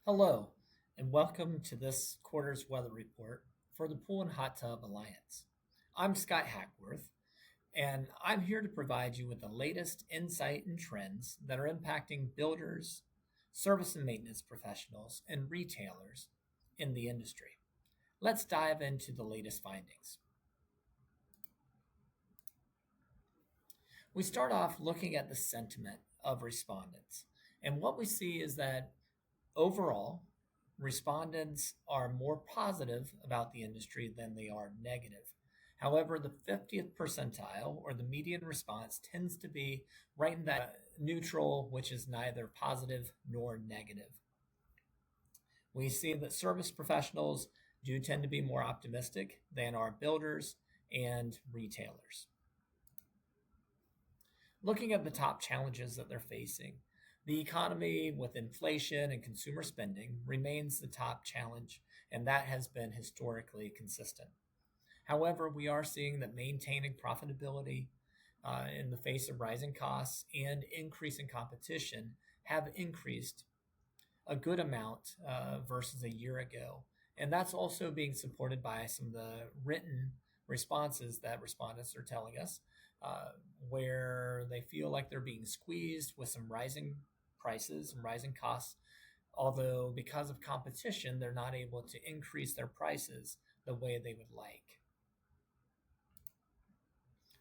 Hello, and welcome to this quarter's weather report for the Pool and Hot Tub Alliance. I'm Scott Hackworth, and I'm here to provide you with the latest insight and trends that are impacting builders, service and maintenance professionals, and retailers in the industry. Let's dive into the latest findings. We start off looking at the sentiment of respondents, and what we see is that overall, respondents are more positive about the industry than they are negative. However, the 50th percentile or the median response tends to be right in that neutral, which is neither positive nor negative. We see that service professionals do tend to be more optimistic than our builders and retailers. Looking at the top challenges that they're facing, the economy with inflation and consumer spending remains the top challenge, and that has been historically consistent. However, we are seeing that maintaining profitability in the face of rising costs and increasing competition have increased a good amount versus a year ago. And that's also being supported by some of the written responses that respondents are telling us, where they feel like they're being squeezed with some rising prices and rising costs. Although, because of competition, they're not able to increase their prices the way they would like.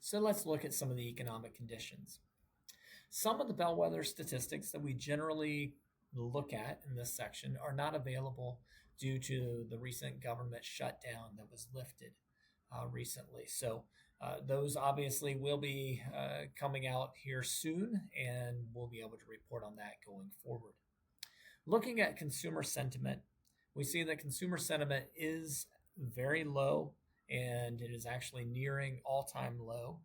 So, let's look at some of the economic conditions. Some of the bellwether statistics that we generally look at in this section are not available due to the recent government shutdown that was lifted recently. So, those obviously will be coming out here soon, and we'll be able to report on that going forward. Looking at consumer sentiment, we see that consumer sentiment is very low, and it is actually nearing all-time low.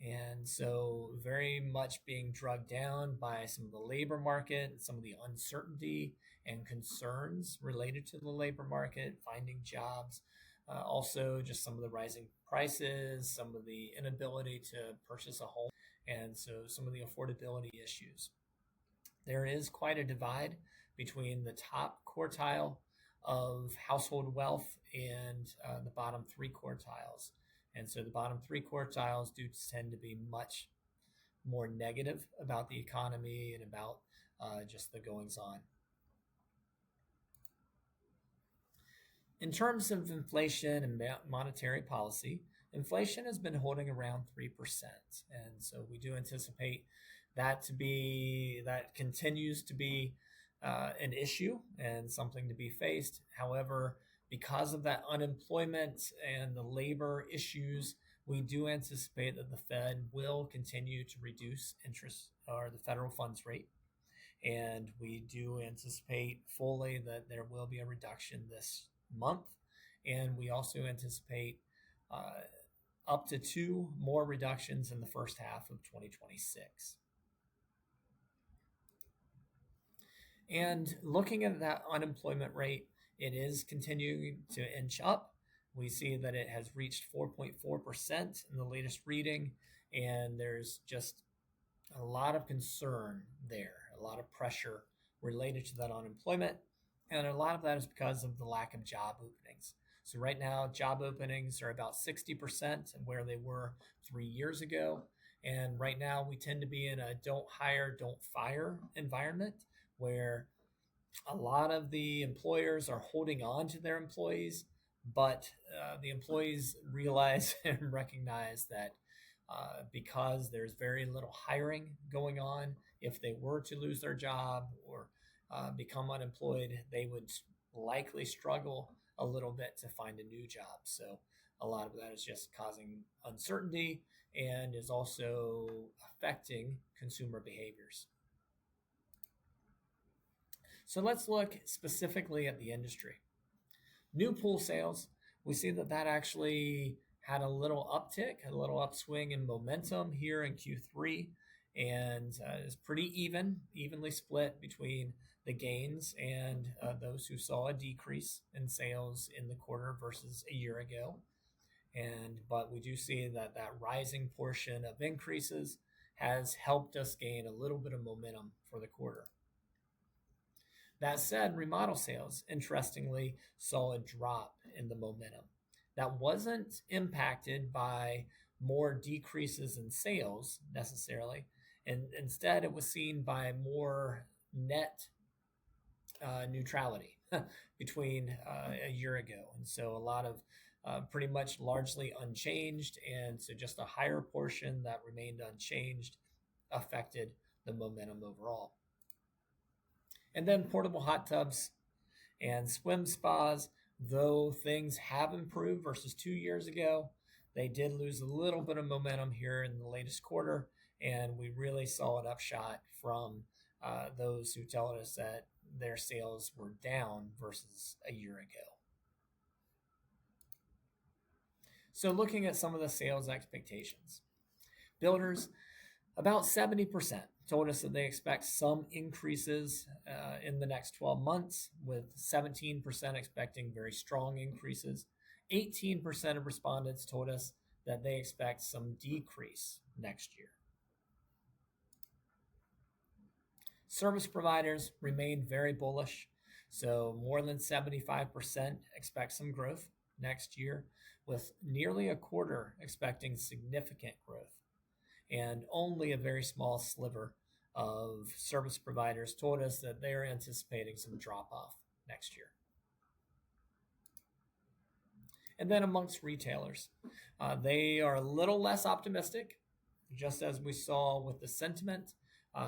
And so, very much being drugged down by some of the labor market and some of the uncertainty and concerns related to the labor market, finding jobs, also just some of the rising prices, some of the inability to purchase a home, and so some of the affordability issues. There is quite a divide between the top quartile of household wealth and the bottom three quartiles. And so the bottom three quartiles do tend to be much more negative about the economy and about just the goings on. In terms of inflation and monetary policy, inflation has been holding around 3%. And so we do anticipate that continues to be an issue and something to be faced. However, because of that unemployment and the labor issues, we do anticipate that the Fed will continue to reduce interest or the federal funds rate. And we do anticipate fully that there will be a reduction this month. And we also anticipate up to two more reductions in the first half of 2026. And looking at that unemployment rate, it is continuing to inch up. We see that it has reached 4.4% in the latest reading, and there's just a lot of concern there, a lot of pressure related to that unemployment. And a lot of that is because of the lack of job openings. So right now, job openings are about 60% of where they were 3 years ago. And right now, we tend to be in a don't hire, don't fire environment where a lot of the employers are holding on to their employees, but the employees realize and recognize that because there's very little hiring going on, if they were to lose their job or become unemployed, they would likely struggle a little bit to find a new job. So a lot of that is just causing uncertainty and is also affecting consumer behaviors. So let's look specifically at the industry. New pool sales, we see that actually had a little uptick, a little upswing in momentum here in Q3, and is pretty evenly split between the gains and those who saw a decrease in sales in the quarter versus a year ago. But we do see that rising portion of increases has helped us gain a little bit of momentum for the quarter. That said, remodel sales, interestingly, saw a drop in the momentum. That wasn't impacted by more decreases in sales necessarily, and instead it was seen by more net neutrality between a year ago. And so a lot of pretty much largely unchanged. And so just a higher portion that remained unchanged affected the momentum overall. And then portable hot tubs and swim spas, though things have improved versus 2 years ago, they did lose a little bit of momentum here in the latest quarter. And we really saw an upshot from those who tell us that their sales were down versus a year ago. So, looking at some of the sales expectations, builders, about 70% told us that they expect some increases in the next 12 months, with 17% expecting very strong increases. 18% of respondents told us that they expect some decrease next year. Service providers remain very bullish. So more than 75% expect some growth next year, with nearly a quarter expecting significant growth. And only a very small sliver of service providers told us that they're anticipating some drop off next year. And then amongst retailers, they are a little less optimistic, just as we saw with the sentiment.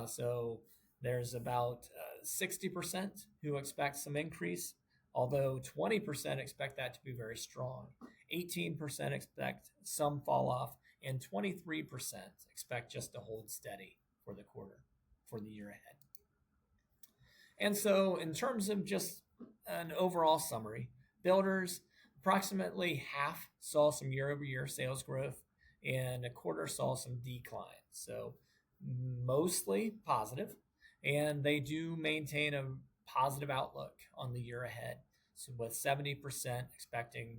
So there's about 60% who expect some increase, although 20% expect that to be very strong. 18% expect some fall off, and 23% expect just to hold steady for the quarter, for the year ahead. And so in terms of just an overall summary, builders, approximately half saw some year-over-year sales growth, and a quarter saw some decline. So mostly positive, and they do maintain a positive outlook on the year ahead. So with 70% expecting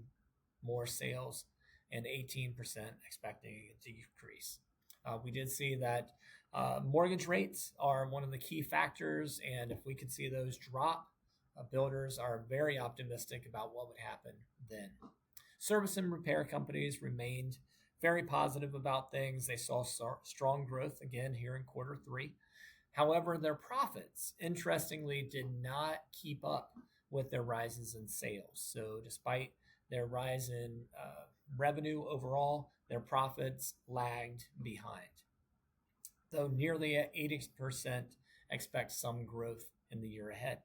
more sales and 18% expecting a decrease. We did see that mortgage rates are one of the key factors, and if we could see those drop, builders are very optimistic about what would happen then. Service and repair companies remained very positive about things. They saw strong growth again here in quarter three. However, their profits, interestingly, did not keep up with their rises in sales. So despite their rise in revenue overall, their profits lagged behind. Though nearly 80% expect some growth in the year ahead.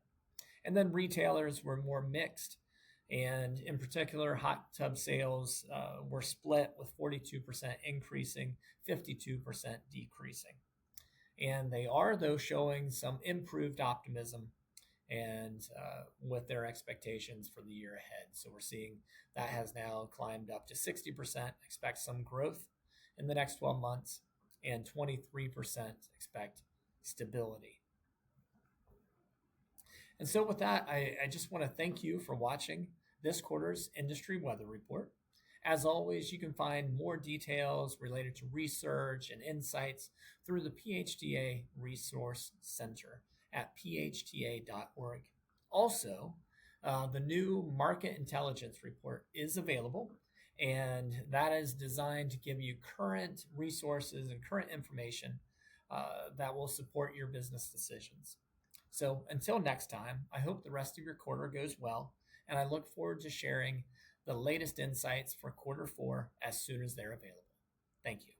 And then retailers were more mixed. And in particular, hot tub sales were split, with 42% increasing, 52% decreasing. And they are, though, showing some improved optimism and with their expectations for the year ahead. So we're seeing that has now climbed up to 60%, expect some growth in the next 12 months, and 23% expect stability. And so with that, I just want to thank you for watching this quarter's Industry Weather Report. As always, you can find more details related to research and insights through the PHTA Resource Center at phta.org. Also, the new Market Intelligence Report is available, and that is designed to give you current resources and current information that will support your business decisions. So until next time, I hope the rest of your quarter goes well, and I look forward to sharing the latest insights for quarter four as soon as they're available. Thank you.